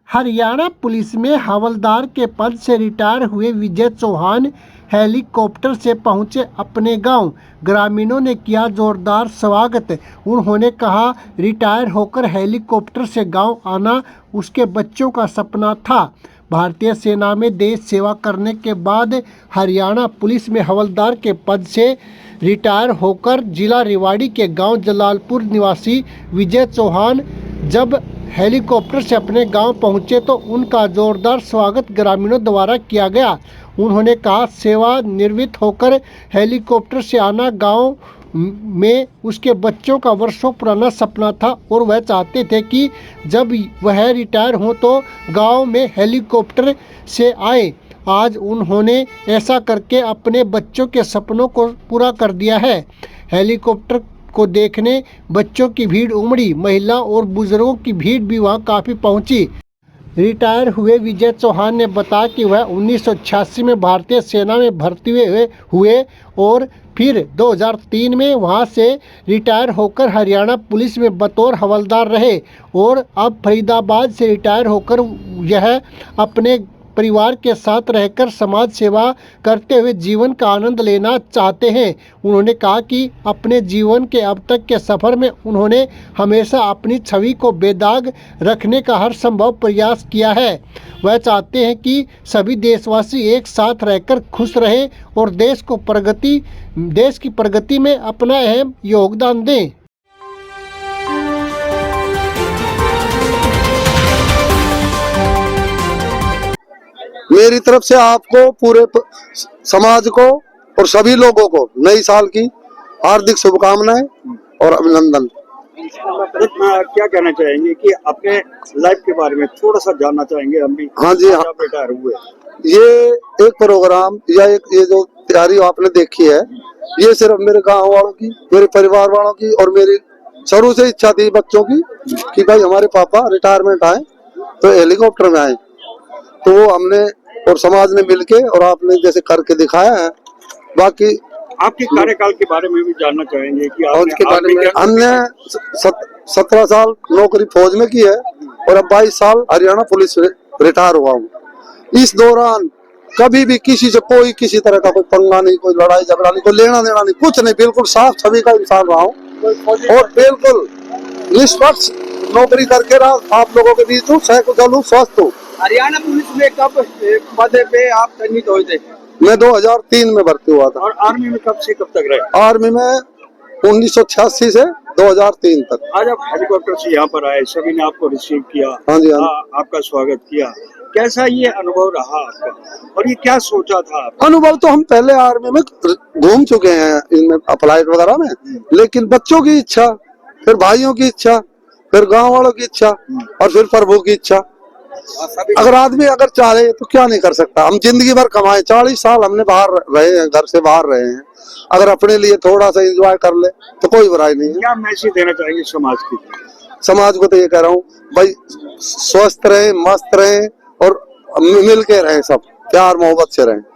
Haryana police में हवलदार के पद से रिटायर हुए विजय चौहान हेलीकॉप्टर से पहुंचे अपने गांव। ग्रामीणों ने किया जोरदार स्वागत। उन्होंने कहा, रिटायर होकर हेलीकॉप्टर से गांव आना उसके बच्चों का सपना था। भारतीय सेना में देश सेवा करने के बाद हरियाणा पुलिस में हवलदार के पद से रिटायर होकर जिला रेवाड़ी के गांव जलालपुर निवासी विजय चौहान जब हेलीकॉप्टर से अपने गांव पहुंचे तो उनका जोरदार स्वागत ग्रामीणों द्वारा किया गया। उन्होंने कहा, सेवानिवृत्त होकर हेलीकॉप्टर से आना गांव में उसके बच्चों का वर्षों पुराना सपना था और वह चाहते थे कि जब वह रिटायर हो तो गांव में हेलीकॉप्टर से आए। आज उन्होंने ऐसा करके अपने बच्चों के सपनों को पूरा कर दिया है। हेलीकॉप्टर को देखने बच्चों की भीड़ उमड़ी। महिला और बुजुर्गों की भीड़ भी वहां काफ़ी पहुंची। रिटायर हुए विजय चौहान ने बताया कि वह 1986 में भारतीय सेना में भर्ती हुए और फिर 2003 में वहां से रिटायर होकर हरियाणा पुलिस में बतौर हवलदार रहे और अब फरीदाबाद से रिटायर होकर यह अपने परिवार के साथ रहकर समाज सेवा करते हुए जीवन का आनंद लेना चाहते हैं। उन्होंने कहा कि अपने जीवन के अब तक के सफ़र में उन्होंने हमेशा अपनी छवि को बेदाग रखने का हर संभव प्रयास किया है। वह चाहते हैं कि सभी देशवासी एक साथ रहकर खुश रहें और देश की प्रगति में अपना अहम योगदान दें। मेरी तरफ से आपको, पूरे समाज को और सभी लोगों को नई साल की हार्दिक शुभकामनाएं और अभिनंदन। क्या कहना चाहेंगे कि अपने लाइफ के बारे में थोड़ा सा जानना चाहेंगे हम भी। हाँ जी, हाँ। रिटायर हुए, ये एक प्रोग्राम या ये जो तैयारी आपने देखी है, ये सिर्फ मेरे गांव वालों की, मेरे परिवार वालों की और मेरी शुरू से इच्छा थी बच्चों की कि भाई हमारे पापा रिटायरमेंट आए तो हेलीकॉप्टर में आए। तो वो हमने और समाज ने मिलके और आपने जैसे करके दिखाया है। बाकी आपके कार्यकाल के बारे में भी जानना चाहेंगे कि उसके बारे में हमने 17 साल नौकरी फौज में की है और अब 22 साल हरियाणा पुलिस रिटायर हुआ हूँ। इस दौरान कभी भी किसी से कोई किसी तरह का कोई पंगा नहीं, कोई लड़ाई झगड़ा नहीं, कोई लेना देना नहीं, कुछ नहीं। बिल्कुल साफ छवि का इंसान रहा हूँ और बिल्कुल निष्पक्ष नौकरी करके रहा आप लोगों के बीच हूँ, सकुशल हूँ, स्वस्थ हूँ। हरियाणा पुलिस में कब पद पे आप तैनात हुए थे? मैं 2003 में भर्ती हुआ था। और आर्मी में कब से कब तक रहे? आर्मी में 1986 से 2003 तक। आज आप हेलीकॉप्टर से यहाँ पर आए, सभी ने आपको रिसीव किया। हाँ जी, हाँ। आपका स्वागत किया। कैसा ये अनुभव रहा आपका और ये क्या सोचा था आपका? अनुभव तो हम पहले आर्मी में घूम चुके हैं इनमें फ्लाइट वगैरह में, लेकिन बच्चों की इच्छा, फिर भाइयों की इच्छा, फिर गांव वालों की इच्छा और फिर प्रभु की इच्छा। अगर आदमी अगर चाहे तो क्या नहीं कर सकता। हम जिंदगी भर कमाए, 40 साल हमने बाहर रहे हैं, घर से बाहर रहे हैं। अगर अपने लिए थोड़ा सा एंजॉय कर ले तो कोई बुराई नहीं है। क्या मैसेज देना चाहेंगे समाज की? समाज को तो ये कह रहा हूँ भाई, स्वस्थ रहे, मस्त रहे और मिल के रहे, सब प्यार मोहब्बत से रहे।